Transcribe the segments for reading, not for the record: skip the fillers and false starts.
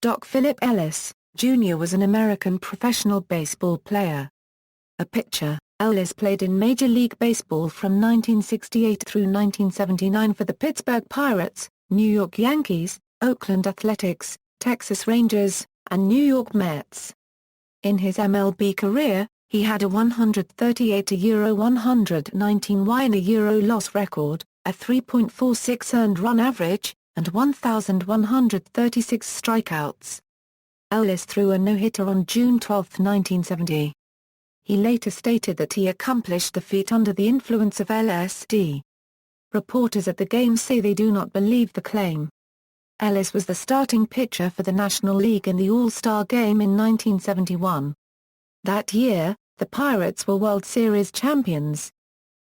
Doc Phillip Ellis, Jr. was an American professional baseball player. A pitcher, Ellis played in Major League Baseball from 1968 through 1979 for the Pittsburgh Pirates, New York Yankees, Oakland Athletics, Texas Rangers, and New York Mets. In his MLB career, he had a 138 euro 119 win euro loss record, a 3.46 earned run average, and 1,136 strikeouts. Ellis threw a no-hitter on June 12, 1970. He later stated that he accomplished the feat under the influence of LSD. Reporters at the game say they do not believe the claim. Ellis was the starting pitcher for the National League in the All-Star Game in 1971. That year, the Pirates were World Series champions.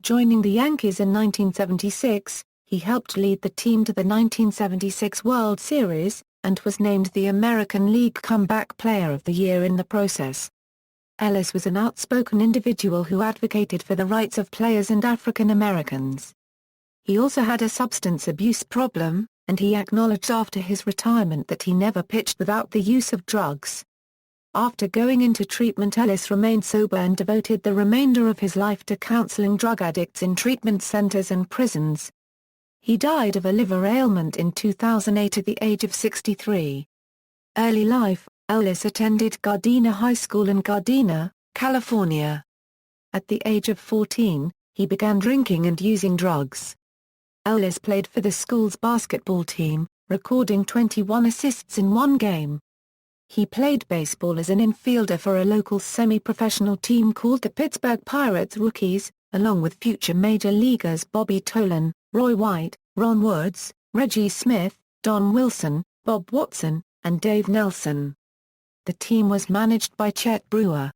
Joining the Yankees in 1976, he helped lead the team to the 1976 World Series, and was named the American League Comeback Player of the Year in the process. Ellis was an outspoken individual who advocated for the rights of players and African Americans. He also had a substance abuse problem, and he acknowledged after his retirement that he never pitched without the use of drugs. After going into treatment, Ellis remained sober and devoted the remainder of his life to counseling drug addicts in treatment centers and prisons. He died of a liver ailment in 2008 at the age of 63. Early life: Ellis attended Gardena High School in Gardena, California. At the age of 14, he began drinking and using drugs. Ellis played for the school's basketball team, recording 21 assists in one game. He played baseball as an infielder for a local semi-professional team called the Pittsburgh Pirates Rookies, along with future major leaguers Bobby Tolan, Roy White, Ron Woods, Reggie Smith, Don Wilson, Bob Watson, and Dave Nelson. The team was managed by Chet Brewer.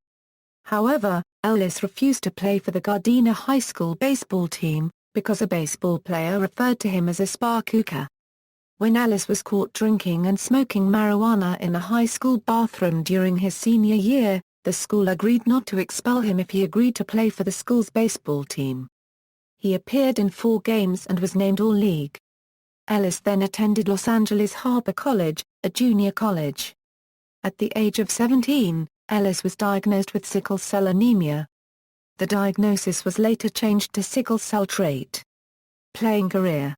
However, Ellis refused to play for the Gardena High School baseball team, because a baseball player referred to him as a sparkooker. When Ellis was caught drinking and smoking marijuana in a high school bathroom during his senior year, the school agreed not to expel him if he agreed to play for the school's baseball team. He appeared in 4 games and was named All-League. Ellis then attended Los Angeles Harbor College, a junior college. At the age of 17, Ellis was diagnosed with sickle cell anemia. The diagnosis was later changed to sickle cell trait. Playing career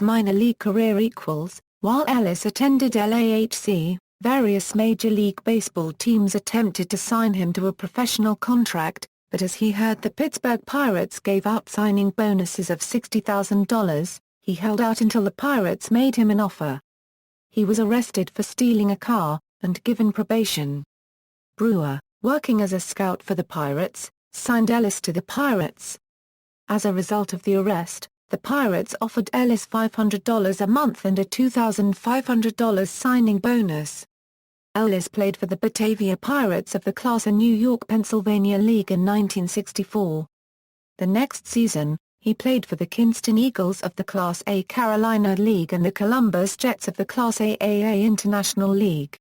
minor league career While Ellis attended LAHC, various Major League Baseball teams attempted to sign him to a professional contract, but as he heard the Pittsburgh Pirates gave out signing bonuses of $60,000, he held out until the Pirates made him an offer. He was arrested for stealing a car, and given probation. Brewer, working as a scout for the Pirates, signed Ellis to the Pirates. As a result of the arrest, the Pirates offered Ellis $500 a month and a $2,500 signing bonus. Ellis played for the Batavia Pirates of the Class A New York-Pennsylvania League in 1964. The next season, he played for the Kinston Eagles of the Class A Carolina League and the Columbus Jets of the Class AAA International League.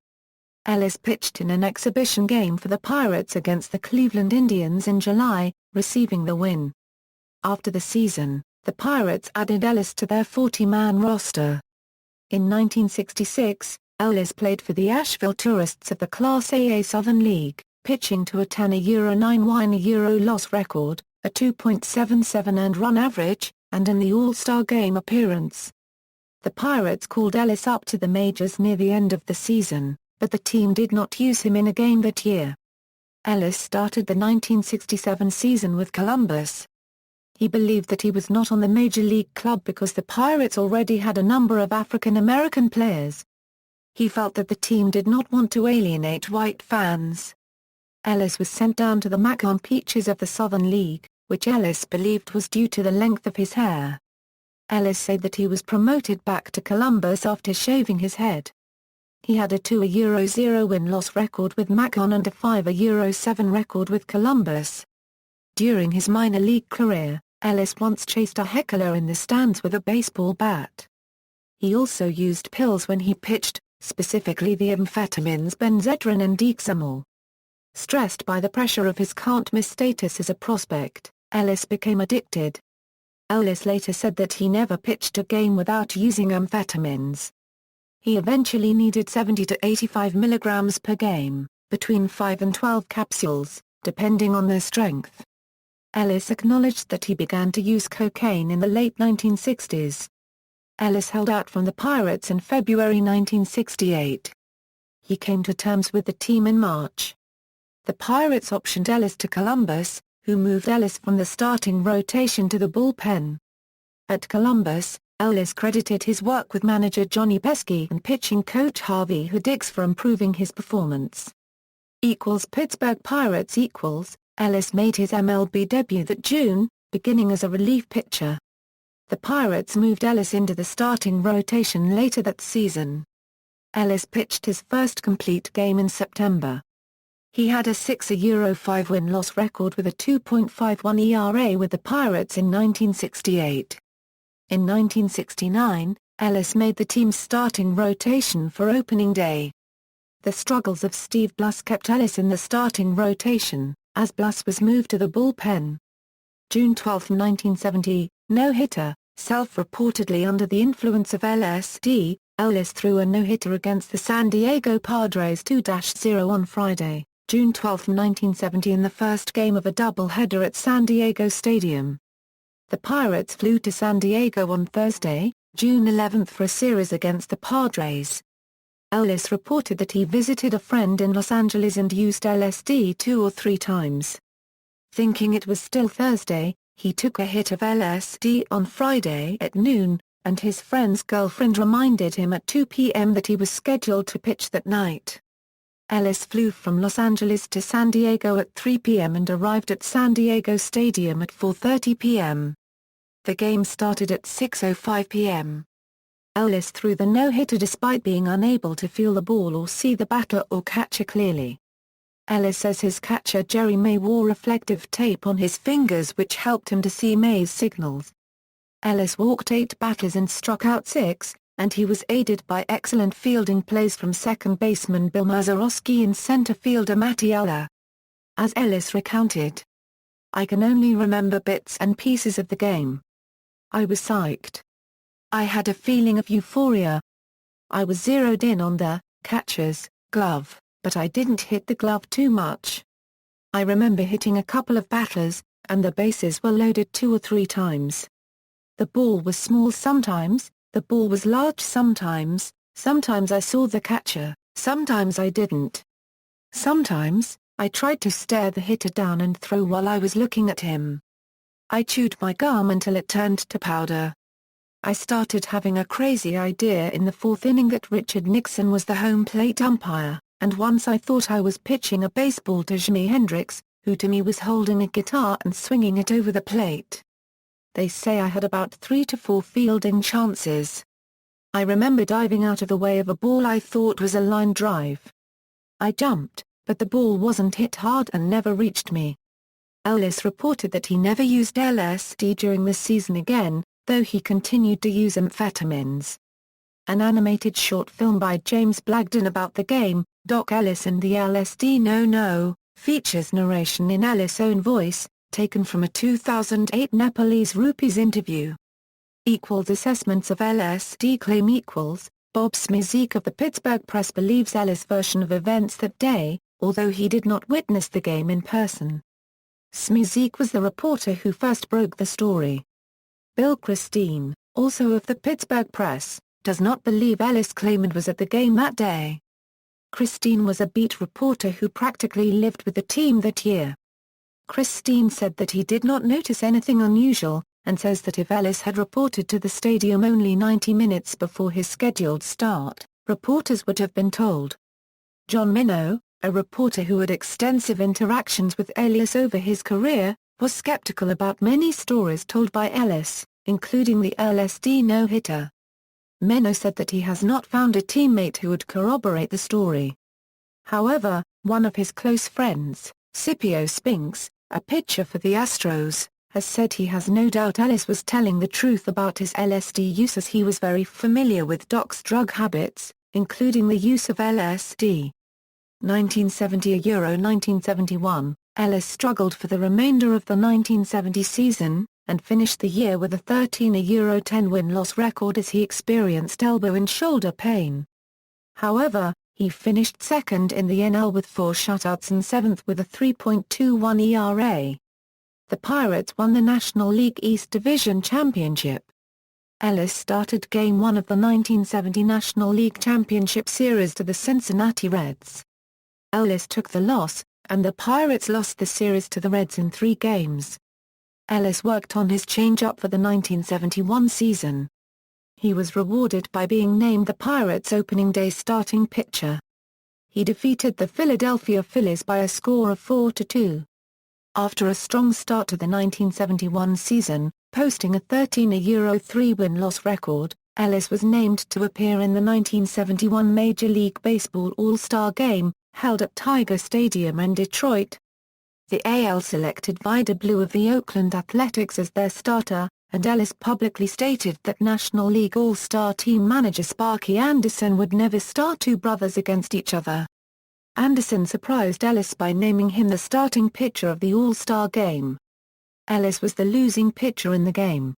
Ellis pitched in an exhibition game for the Pirates against the Cleveland Indians in July, receiving the win. After the season, the Pirates added Ellis to their 40-man roster. In 1966, Ellis played for the Asheville Tourists of the Class AA Southern League, pitching to a 10 euro 9 win euro loss record, a 2.77 earned run average, and in the All-Star Game appearance. The Pirates called Ellis up to the majors near the end of the season, but the team did not use him in a game that year. Ellis started the 1967 season with Columbus. He believed that he was not on the Major League club because the Pirates already had a number of African American players. He felt that the team did not want to alienate white fans. Ellis was sent down to the Macon Peaches of the Southern League, which Ellis believed was due to the length of his hair. Ellis said that he was promoted back to Columbus after shaving his head. He had a 2 euro 0 win-loss record with Macon and a 5 euro 7 record with Columbus. During his minor league career, Ellis once chased a heckler in the stands with a baseball bat. He also used pills when he pitched, specifically the amphetamines Benzedrine and Dexamol. Stressed by the pressure of his can't-miss status as a prospect, Ellis became addicted. Ellis later said that he never pitched a game without using amphetamines. He eventually needed 70 to 85 milligrams per game, between 5 and 12 capsules, depending on their strength. Ellis acknowledged that he began to use cocaine in the late 1960s. Ellis held out from the Pirates in February 1968. He came to terms with the team in March. The Pirates optioned Ellis to Columbus, who moved Ellis from the starting rotation to the bullpen. At Columbus, Ellis credited his work with manager Johnny Pesky and pitching coach Harvey Hudicks for improving his performance. Pittsburgh Pirates Ellis made his MLB debut that June, beginning as a relief pitcher. The Pirates moved Ellis into the starting rotation later that season. Ellis pitched his first complete game in September. He had a 6.05 win-loss record with a 2.51 ERA with the Pirates in 1968. In 1969, Ellis made the team's starting rotation for opening day. The struggles of Steve Blass kept Ellis in the starting rotation, as Blass was moved to the bullpen. June 12, 1970, no-hitter, self-reportedly under the influence of LSD, Ellis threw a no-hitter against the San Diego Padres 2-0 on Friday, June 12, 1970 in the first game of a doubleheader at San Diego Stadium. The Pirates flew to San Diego on Thursday, June 11 for a series against the Padres. Ellis reported that he visited a friend in Los Angeles and used LSD 2 or 3 times. Thinking it was still Thursday, he took a hit of LSD on Friday at noon, and his friend's girlfriend reminded him at 2 p.m. that he was scheduled to pitch that night. Ellis flew from Los Angeles to San Diego at 3 p.m. and arrived at San Diego Stadium at 4:30 p.m. The game started at 6:05 p.m. Ellis threw the no-hitter despite being unable to feel the ball or see the batter or catcher clearly. Ellis says his catcher Jerry May wore reflective tape on his fingers which helped him to see May's signals. Ellis walked 8 batters and struck out 6, and he was aided by excellent fielding plays from second baseman Bill Mazeroski and center fielder Matty Aller. As Ellis recounted, "I can only remember bits and pieces of the game. I was psyched. I had a feeling of euphoria. I was zeroed in on the catcher's glove, but I didn't hit the glove too much. I remember hitting a couple of batters, and the bases were loaded 2 or 3 times. The ball was small sometimes, the ball was large sometimes I saw the catcher, sometimes I didn't. Sometimes, I tried to stare the hitter down and throw while I was looking at him. I chewed my gum until it turned to powder. I started having a crazy idea in the 4th inning that Richard Nixon was the home plate umpire, and once I thought I was pitching a baseball to Jimi Hendrix, who to me was holding a guitar and swinging it over the plate. They say I had about 3 to 4 fielding chances. I remember diving out of the way of a ball I thought was a line drive. I jumped, but the ball wasn't hit hard and never reached me." Ellis reported that he never used LSD during the season again, though he continued to use amphetamines. An animated short film by James Blagden about the game, Doc Ellis and the LSD No-No, features narration in Ellis' own voice, taken from a 2008 Nepalese Rupees interview. Assessments of LSD claim Bob Smizik of the Pittsburgh Press believes Ellis' version of events that day, although he did not witness the game in person. Smizik was the reporter who first broke the story. Bill Christine, also of the Pittsburgh Press, does not believe Ellis claimed and was at the game that day. Christine was a beat reporter who practically lived with the team that year. Christine said that he did not notice anything unusual, and says that if Ellis had reported to the stadium only 90 minutes before his scheduled start, reporters would have been told. John Minow, a reporter who had extensive interactions with Ellis over his career, was skeptical about many stories told by Ellis, including the LSD no-hitter. Minow said that he has not found a teammate who would corroborate the story. However, one of his close friends, Scipio Spinks, a pitcher for the Astros, has said he has no doubt Ellis was telling the truth about his LSD use as he was very familiar with Doc's drug habits, including the use of LSD. 1970–1971, Ellis struggled for the remainder of the 1970 season, and finished the year with a 13–10 win-loss record as he experienced elbow and shoulder pain. However, he finished second in the NL with 4 shutouts and seventh with a 3.21 ERA. The Pirates won the National League East Division Championship. Ellis started Game 1 of the 1970 National League Championship Series to the Cincinnati Reds. Ellis took the loss, and the Pirates lost the series to the Reds in 3 games. Ellis worked on his changeup for the 1971 season. He was rewarded by being named the Pirates' opening day starting pitcher. He defeated the Philadelphia Phillies by a score of 4-2. After a strong start to the 1971 season, posting a 13-3 win-loss record, Ellis was named to appear in the 1971 Major League Baseball All-Star Game, held at Tiger Stadium in Detroit. The AL selected Vida Blue of the Oakland Athletics as their starter, and Ellis publicly stated that National League All-Star team manager Sparky Anderson would never start 2 brothers against each other. Anderson surprised Ellis by naming him the starting pitcher of the All-Star Game. Ellis was the losing pitcher in the game.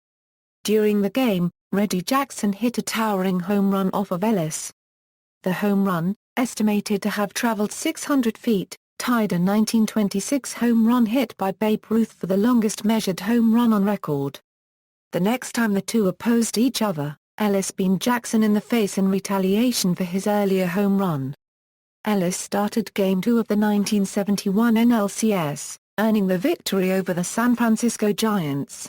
During the game, Reggie Jackson hit a towering home run off of Ellis. The home run, estimated to have traveled 600 feet, tied a 1926 home run hit by Babe Ruth for the longest measured home run on record. The next time the two opposed each other, Ellis beamed Jackson in the face in retaliation for his earlier home run. Ellis started Game 2 of the 1971 NLCS, earning the victory over the San Francisco Giants.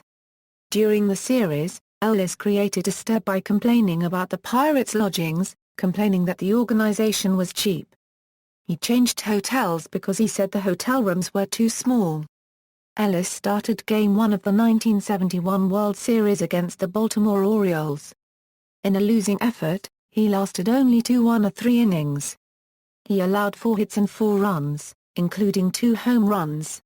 During the series, Ellis created a stir by complaining about the Pirates' lodgings, complaining that the organization was cheap. He changed hotels because he said the hotel rooms were too small. Ellis started Game 1 of the 1971 World Series against the Baltimore Orioles. In a losing effort, he lasted only 2 1/3 innings. He allowed 4 hits and 4 runs, including 2 home runs.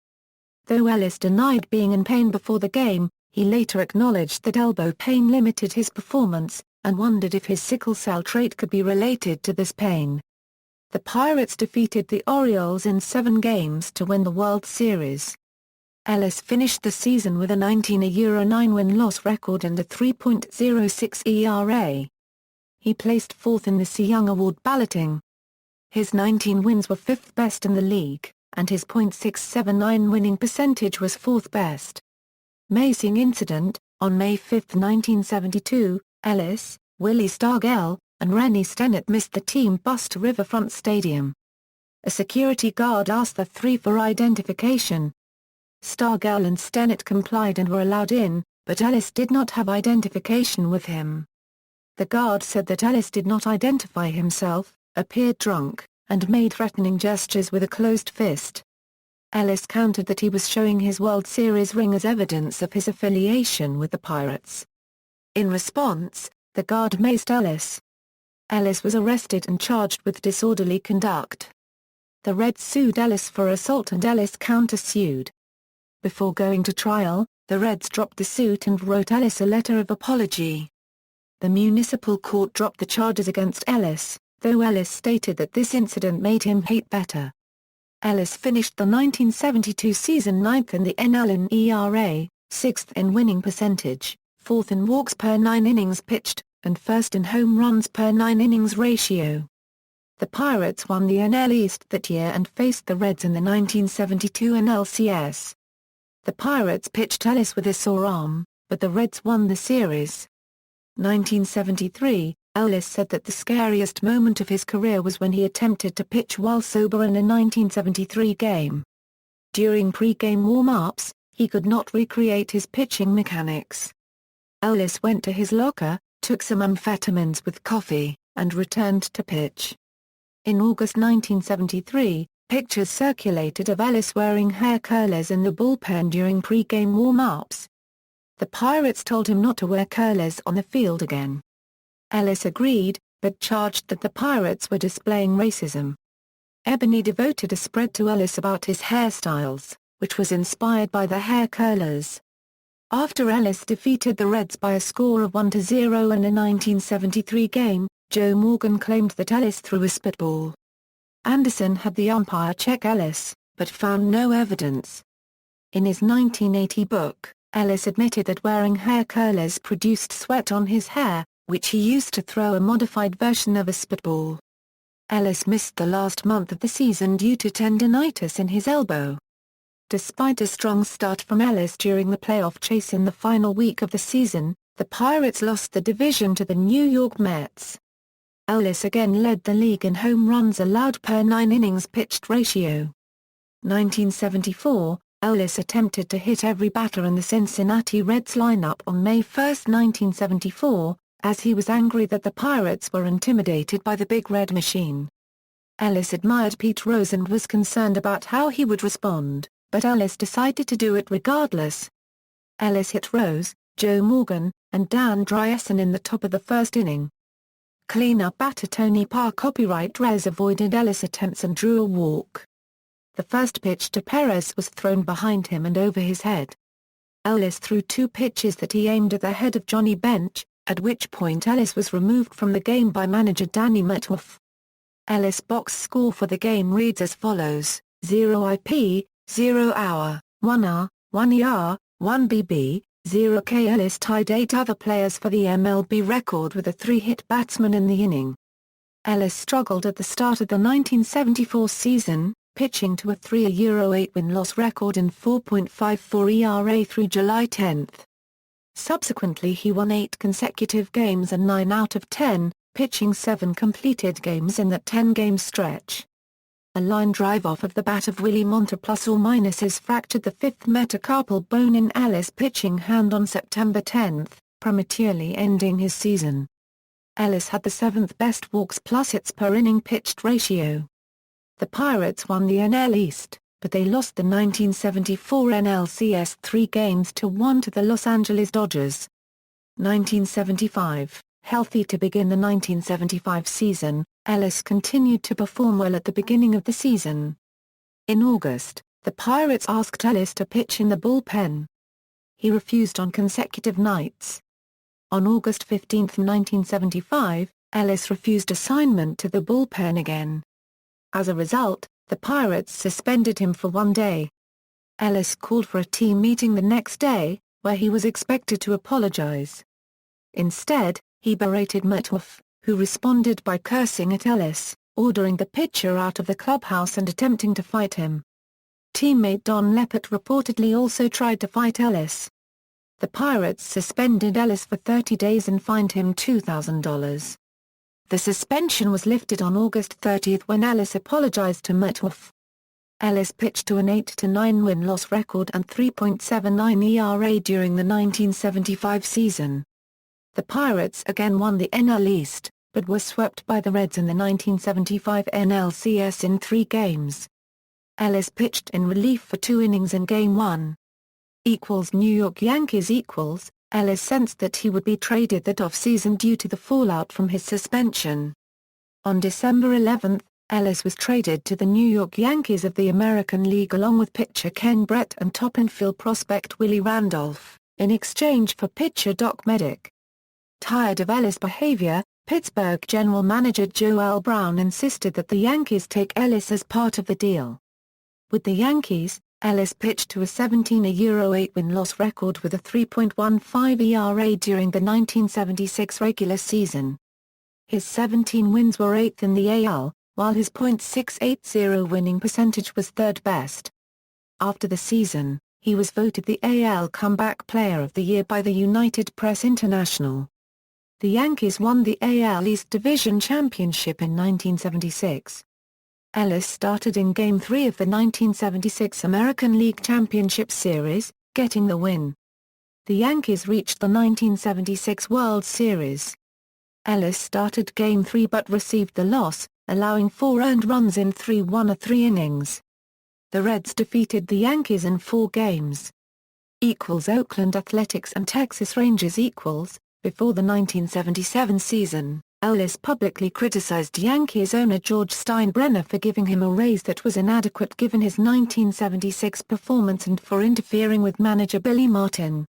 Though Ellis denied being in pain before the game, he later acknowledged that elbow pain limited his performance, and wondered if his sickle cell trait could be related to this pain. The Pirates defeated the Orioles in 7 games to win the World Series. Ellis finished the season with a 19-9 win-loss record and a 3.06 ERA. He placed 4th in the Cy Young Award balloting. His 19 wins were 5th best in the league, and his .679 winning percentage was 4th best. Amazing incident: on May 5, 1972, Ellis, Willie Stargell, and Rennie Stennett missed the team bus to Riverfront Stadium. A security guard asked the 3 for identification. Stargell and Stennett complied and were allowed in, but Ellis did not have identification with him. The guard said that Ellis did not identify himself, appeared drunk, and made threatening gestures with a closed fist. Ellis countered that he was showing his World Series ring as evidence of his affiliation with the Pirates. In response, the guard maced Ellis. Ellis was arrested and charged with disorderly conduct. The Reds sued Ellis for assault and Ellis countersued. Before going to trial, the Reds dropped the suit and wrote Ellis a letter of apology. The municipal court dropped the charges against Ellis, though Ellis stated that this incident made him hate better. Ellis finished the 1972 season 9th in the NL in ERA, 6th in winning percentage, 4th in walks per 9 innings pitched, and 1st in home runs per 9 innings ratio. The Pirates won the NL East that year and faced the Reds in the 1972 NLCS. The Pirates pitched Ellis with a sore arm, but the Reds won the series. 1973, Ellis said that the scariest moment of his career was when he attempted to pitch while sober in a 1973 game. During pre-game warm-ups, he could not recreate his pitching mechanics. Ellis went to his locker, took some amphetamines with coffee, and returned to pitch. In August 1973, pictures circulated of Ellis wearing hair curlers in the bullpen during pre-game warm-ups. The Pirates told him not to wear curlers on the field again. Ellis agreed, but charged that the Pirates were displaying racism. Ebony devoted a spread to Ellis about his hairstyles, which was inspired by the hair curlers. After Ellis defeated the Reds by a score of 1-0 in a 1973 game, Joe Morgan claimed that Ellis threw a spitball. Anderson had the umpire check Ellis, but found no evidence. In his 1980 book, Ellis admitted that wearing hair curlers produced sweat on his hair, which he used to throw a modified version of a spitball. Ellis missed the last month of the season due to tendinitis in his elbow. Despite a strong start from Ellis during the playoff chase in the final week of the season, the Pirates lost the division to the New York Mets. Ellis again led the league in home runs allowed per 9 innings pitched ratio. 1974, Ellis attempted to hit every batter in the Cincinnati Reds lineup on May 1, 1974, as he was angry that the Pirates were intimidated by the Big Red Machine. Ellis admired Pete Rose and was concerned about how he would respond, but Ellis decided to do it regardless. Ellis hit Rose, Joe Morgan, and Dan Driessen in the top of the first inning. Cleanup batter Tony Parr copyright Rez avoided Ellis' attempts and drew a walk. The first pitch to Perez was thrown behind him and over his head. Ellis threw 2 pitches that he aimed at the head of Johnny Bench, at which point Ellis was removed from the game by manager Danny Metcalf. Ellis' box score for the game reads as follows: 0 IP, 0 hour, 1 R, 1 ER, 1 BB, 0 K. Ellis tied 8 other players for the MLB record with a 3-hit batsman in the inning. Ellis struggled at the start of the 1974 season, pitching to a 3.08 win-loss record and 4.54 ERA through July 10. Subsequently he won 8 consecutive games and 9 out of 10, pitching 7 completed games in that 10-game stretch. A line drive off of the bat of Willie Monta ± fractured the 5th metacarpal bone in Ellis' pitching hand on September 10, prematurely ending his season. Ellis had the 7th best walks plus hits per inning pitched ratio. The Pirates won the NL East, but they lost the 1974 NLCS 3-1 to the Los Angeles Dodgers. 1975, healthy to begin the 1975 season, Ellis continued to perform well at the beginning of the season. In August, the Pirates asked Ellis to pitch in the bullpen. He refused on consecutive nights. On August 15, 1975, Ellis refused assignment to the bullpen again. As a result, the Pirates suspended him for 1 day. Ellis called for a team meeting the next day, where he was expected to apologize. Instead, he berated Metcalf, who responded by cursing at Ellis, ordering the pitcher out of the clubhouse and attempting to fight him. Teammate Don Leppert reportedly also tried to fight Ellis. The Pirates suspended Ellis for 30 days and fined him $2,000. The suspension was lifted on August 30 when Ellis apologized to Metcalf. Ellis pitched to an 8-9 win-loss record and 3.79 ERA during the 1975 season. The Pirates again won the NL East, but were swept by the Reds in the 1975 NLCS in 3 games. Ellis pitched in relief for 2 innings in Game 1. New York Yankees Ellis sensed that he would be traded that off-season due to the fallout from his suspension. On December 11, Ellis was traded to the New York Yankees of the American League along with pitcher Ken Brett and top infield prospect Willie Randolph, in exchange for pitcher Doc Meddick. Tired of Ellis' behavior, Pittsburgh general manager Joel Brown insisted that the Yankees take Ellis as part of the deal. With the Yankees, Ellis pitched to a 17-8 win-loss record with a 3.15 ERA during the 1976 regular season. His 17 wins were 8th in the AL, while his .680 winning percentage was 3rd best. After the season, he was voted the AL Comeback Player of the Year by the United Press International. The Yankees won the AL East Division Championship in 1976. Ellis started in Game 3 of the 1976 American League Championship Series, getting the win. The Yankees reached the 1976 World Series. Ellis started Game 3 but received the loss, allowing 4 earned runs in 3 innings. The Reds defeated the Yankees in 4 games. Oakland Athletics and Texas Rangers Before the 1977 season, Ellis publicly criticized Yankees owner George Steinbrenner for giving him a raise that was inadequate given his 1976 performance and for interfering with manager Billy Martin.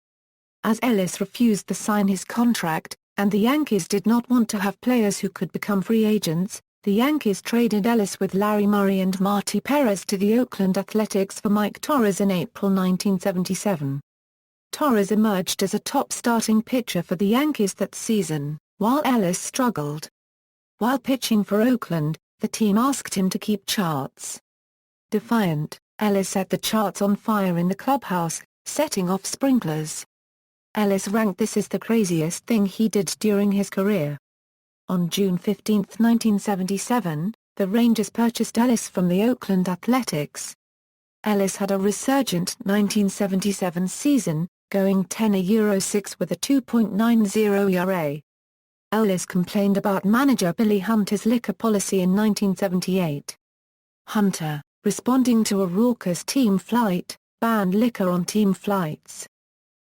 As Ellis refused to sign his contract, and the Yankees did not want to have players who could become free agents, the Yankees traded Ellis with Larry Murray and Marty Perez to the Oakland Athletics for Mike Torres in April 1977. Torres emerged as a top starting pitcher for the Yankees that season, while Ellis struggled. While pitching for Oakland, the team asked him to keep charts. Defiant, Ellis set the charts on fire in the clubhouse, setting off sprinklers. Ellis ranked this as the craziest thing he did during his career. On June 15, 1977, the Rangers purchased Ellis from the Oakland Athletics. Ellis had a resurgent 1977 season, going 10-6 with a 2.90 ERA. Ellis complained about manager Billy Hunter's liquor policy in 1978. Hunter, responding to a raucous team flight, banned liquor on team flights.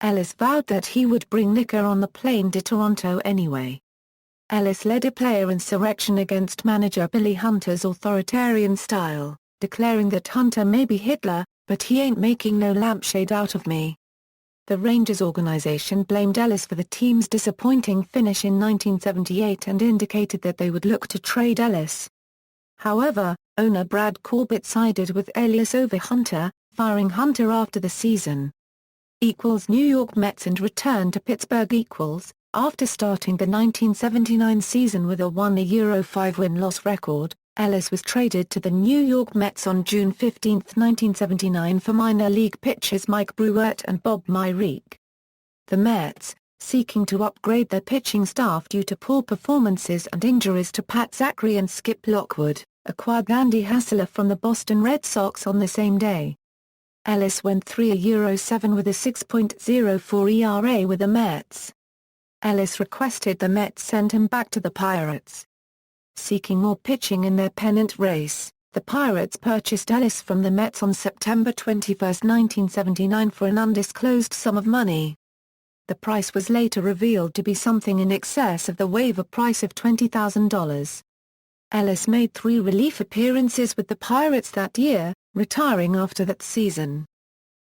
Ellis vowed that he would bring liquor on the plane to Toronto anyway. Ellis led a player insurrection against manager Billy Hunter's authoritarian style, declaring that Hunter may be Hitler, but he ain't making no lampshade out of me. The Rangers organization blamed Ellis for the team's disappointing finish in 1978 and indicated that they would look to trade Ellis. However, owner Brad Corbett sided with Ellis over Hunter, firing Hunter after the season. New York Mets and returned to Pittsburgh. After starting the 1979 season with a 1-5 win-loss record, Ellis was traded to the New York Mets on June 15, 1979 for minor league pitchers Mike Brewer and Bob Myrick. The Mets, seeking to upgrade their pitching staff due to poor performances and injuries to Pat Zachary and Skip Lockwood, acquired Andy Hassler from the Boston Red Sox on the same day. Ellis went 3-7 with a 6.04 ERA with the Mets. Ellis requested the Mets send him back to the Pirates. Seeking more pitching in their pennant race, the Pirates purchased Ellis from the Mets on September 21, 1979 for an undisclosed sum of money. The price was later revealed to be something in excess of the waiver price of $20,000. Ellis made 3 relief appearances with the Pirates that year, retiring after that season.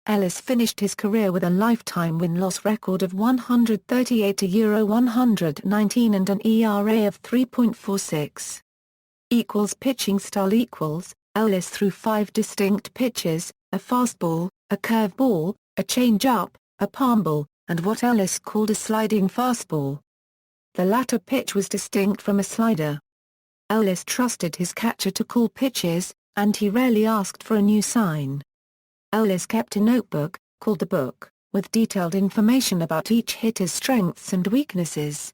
Ellis finished his career with a lifetime win-loss record of 138-119 and an ERA of 3.46. Pitching style Ellis threw 5 distinct pitches, a fastball, a curveball, a changeup, a palm ball, and what Ellis called a sliding fastball. The latter pitch was distinct from a slider. Ellis trusted his catcher to call pitches, and he rarely asked for a new sign. Ellis kept a notebook, called the book, with detailed information about each hitter's strengths and weaknesses.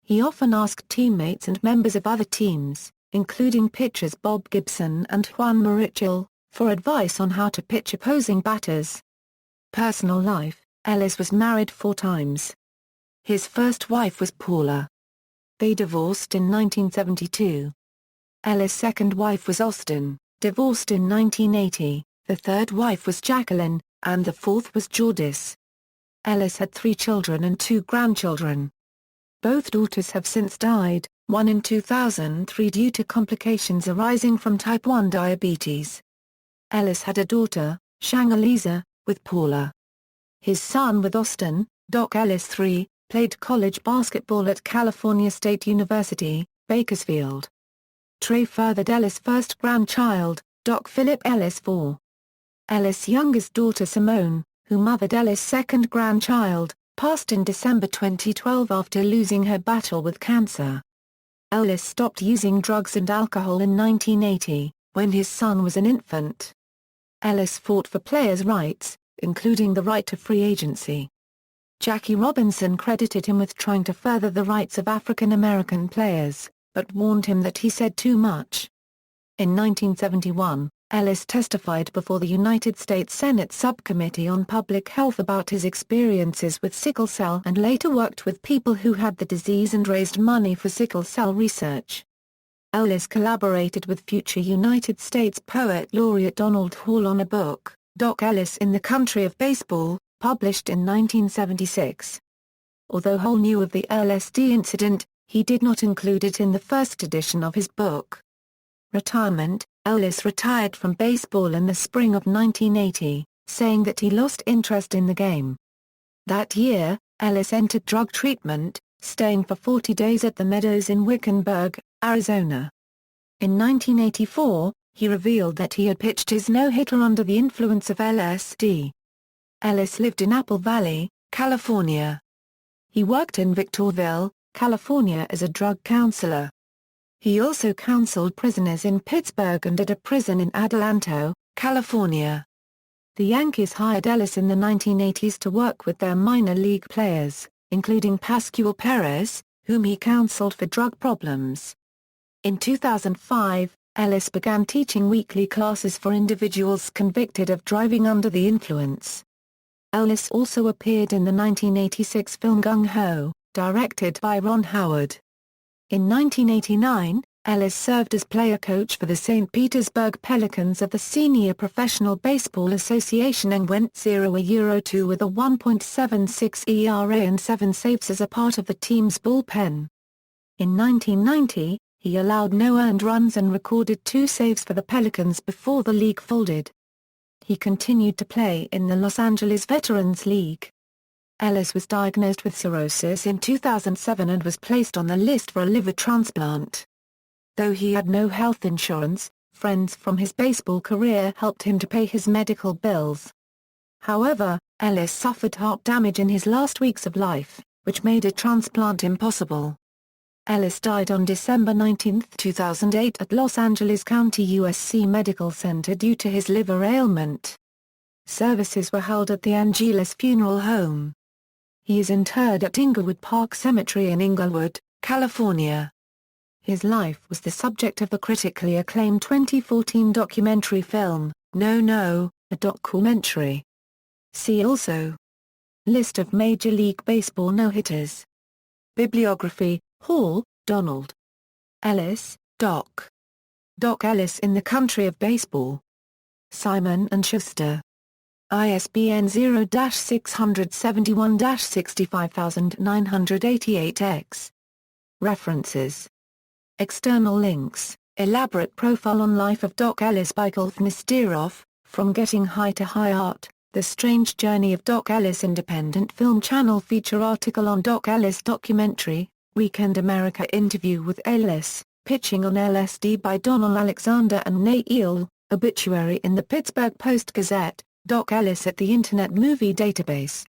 He often asked teammates and members of other teams, including pitchers Bob Gibson and Juan Marichal, for advice on how to pitch opposing batters. Personal life: Ellis was married 4 times. His first wife was Paula. They divorced in 1972. Ellis' second wife was Austin, divorced in 1980. The third wife was Jacqueline, and the fourth was Jordis. Ellis had 3 children and 2 grandchildren. Both daughters have since died, one in 2003 due to complications arising from type 1 diabetes. Ellis had a daughter, Shangaliza, with Paula. His son with Austin, Doc Ellis III, played college basketball at California State University, Bakersfield. Trey fathered Ellis' first grandchild, Doc Phillip Ellis IV. Ellis' youngest daughter Simone, who mothered Ellis' second grandchild, passed in December 2012 after losing her battle with cancer. Ellis stopped using drugs and alcohol in 1980, when his son was an infant. Ellis fought for players' rights, including the right to free agency. Jackie Robinson credited him with trying to further the rights of African American players, but warned him that he said too much. In 1971, Ellis testified before the United States Senate Subcommittee on Public Health about his experiences with sickle cell and later worked with people who had the disease and raised money for sickle cell research. Ellis collaborated with future United States Poet Laureate Donald Hall on a book, Doc Ellis in the Country of Baseball, published in 1976. Although Hall knew of the LSD incident, he did not include it in the first edition of his book. Retirement: Ellis retired from baseball in the spring of 1980, saying that he lost interest in the game. That year, Ellis entered drug treatment, staying for 40 days at the Meadows in Wickenburg, Arizona. In 1984, he revealed that he had pitched his no-hitter under the influence of LSD. Ellis lived in Apple Valley, California. He worked in Victorville, California as a drug counselor. He also counseled prisoners in Pittsburgh and at a prison in Adelanto, California. The Yankees hired Ellis in the 1980s to work with their minor league players, including Pascual Perez, whom he counseled for drug problems. In 2005, Ellis began teaching weekly classes for individuals convicted of driving under the influence. Ellis also appeared in the 1986 film Gung Ho, directed by Ron Howard. In 1989, Ellis served as player coach for the St. Petersburg Pelicans of the Senior Professional Baseball Association and went 0-2 with a 1.76 ERA and 7 saves as a part of the team's bullpen. In 1990, he allowed no earned runs and recorded 2 saves for the Pelicans before the league folded. He continued to play in the Los Angeles Veterans League. Ellis was diagnosed with cirrhosis in 2007 and was placed on the list for a liver transplant. Though he had no health insurance, friends from his baseball career helped him to pay his medical bills. However, Ellis suffered heart damage in his last weeks of life, which made a transplant impossible. Ellis died on December 19, 2008 at Los Angeles County USC Medical Center due to his liver ailment. Services were held at the Angeles Funeral Home. He is interred at Inglewood Park Cemetery in Inglewood, California. His life was the subject of the critically acclaimed 2014 documentary film, No No, a documentary. See also: List of Major League Baseball no-hitters. Bibliography: Hall, Donald. Ellis, Doc. Doc Ellis in the Country of Baseball. Simon & Schuster. ISBN 0-671-65988-X. References. External links: Elaborate profile on life of Doc Ellis by Golf Nesterov, From Getting High to High Art, The Strange Journey of Doc Ellis. Independent Film Channel feature article on Doc Ellis documentary, Weekend America interview with Ellis, Pitching on LSD by Donald Alexander and Nate Eel, obituary in the Pittsburgh Post-Gazette, Doc Ellis at the Internet Movie Database.